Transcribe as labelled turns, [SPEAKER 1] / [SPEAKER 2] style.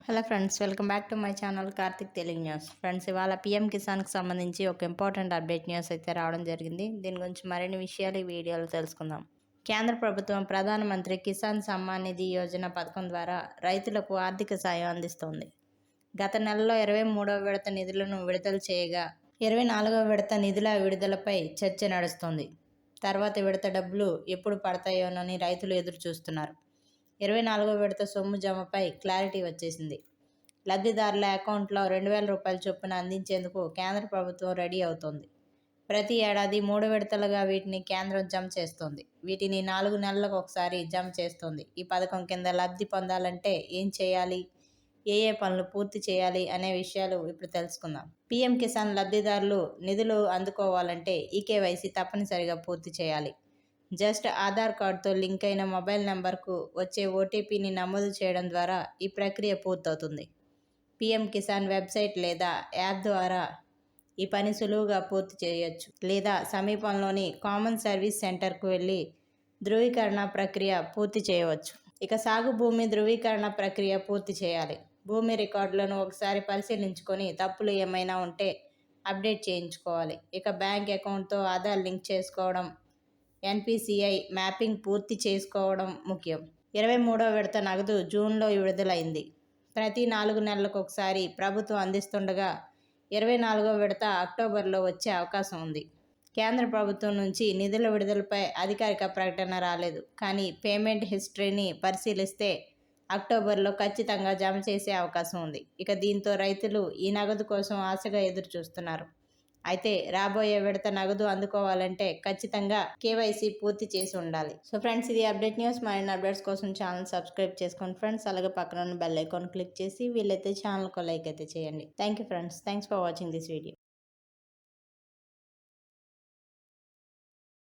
[SPEAKER 1] Hello friends, welcome back to my channel Karthik Telugu news. Friends, ఇవాళ PM కిసాన్కి సంబంధించి ఒక important update news అయితే రావడం జరిగింది. దీని గురించి మరిన్ని విషయాలు ఈ వీడియోలో తెలుసుకుందాం. కేంద్ర ప్రభుత్వం ప్రధానమంత్రి కిసాన్ సమ్మాన్ నిధి యోజన పథకం ద్వారా రైతులకు ఆర్థిక సాయం అందిస్తోంది. గత నెలలో 23వ విడత నిధులను విడుదల చేయగా 24వ విడత నిధుల విడుదలపై చర్చ నడుస్తోంది. తర్వాత విడత డబ్బులు ఎప్పుడు పడతాయోనని రైతులు ఎదురు చూస్తున్నారు. 24వ విడత సొమ్ము జమపై క్లారిటీ వచ్చేసింది. లబ్ధిదారుల అకౌంట్లో 2,000 రూపాయల చొప్పున అందించేందుకు కేంద్ర ప్రభుత్వం రెడీ అవుతోంది. ప్రతి ఏడాది 3 విడతలుగా వీటిని కేంద్రం జమ చేస్తోంది. వీటిని 4 నెలలకు ఒకసారి జమ చేస్తోంది. ఈ పథకం కింద లబ్ధి పొందాలంటే ఏం చేయాలి, ఏ పనులు పూర్తి చేయాలి అనే విషయాలు ఇప్పుడు తెలుసుకుందాం. పీఎం కిసాన్ లబ్ధిదారులు నిధులు అందుకోవాలంటే ఈకేవైసీ తప్పనిసరిగా పూర్తి చేయాలి. జస్ట్ ఆధార్ కార్డుతో లింక్ అయిన మొబైల్ నెంబర్కు వచ్చే ఓటీపీని నమోదు చేయడం ద్వారా ఈ ప్రక్రియ పూర్తవుతుంది. పీఎం కిసాన్ వెబ్సైట్ లేదా యాప్ ద్వారా ఈ పని సులువుగా పూర్తి చేయొచ్చు. లేదా సమీపంలోని కామన్ సర్వీస్ సెంటర్కు వెళ్ళి ధృవీకరణ ప్రక్రియ పూర్తి చేయవచ్చు. ఇక సాగు భూమి ధృవీకరణ ప్రక్రియ పూర్తి చేయాలి. భూమి రికార్డులను ఒకసారి పరిశీలించుకొని తప్పులు ఏమైనా ఉంటే అప్డేట్ చేయించుకోవాలి. ఇక బ్యాంక్ అకౌంట్తో ఆధార్ లింక్ చేసుకోవడం, ఎన్పిసిఐ మ్యాపింగ్ పూర్తి చేసుకోవడం ముఖ్యం. 23వ విడత నగదు జూన్లో విడుదలైంది. ప్రతి 4 నెలలకు ఒకసారి ప్రభుత్వం అందిస్తుండగా 24వ విడత అక్టోబర్లో వచ్చే అవకాశం ఉంది. కేంద్ర ప్రభుత్వం నుంచి నిధుల విడుదలపై అధికారిక ప్రకటన రాలేదు. కానీ పేమెంట్ హిస్టరీని పరిశీలిస్తే అక్టోబర్లో ఖచ్చితంగా జమ చేసే అవకాశం ఉంది. ఇక దీంతో రైతులు ఈ నగదు కోసం ఆశగా ఎదురు చూస్తున్నారు. అయితే రాబోయే విడత నగదు అందుకోవాలంటే ఖచ్చితంగా కేవైసీ పూర్తి చేసి ఉండాలి. సో ఫ్రెండ్స్, ఇది అప్డేట్ న్యూస్. మరిన్ని అప్డేట్స్ కోసం ఛానల్ సబ్స్క్రైబ్ చేసుకోండి ఫ్రెండ్స్. అలాగే పక్కన ఉన్న బెల్ ఐకాన్ క్లిక్ చేసి వీలైతే ఛానల్కి లైక్ అయితే చేయండి. Thank you friends. Thanks for watching this video.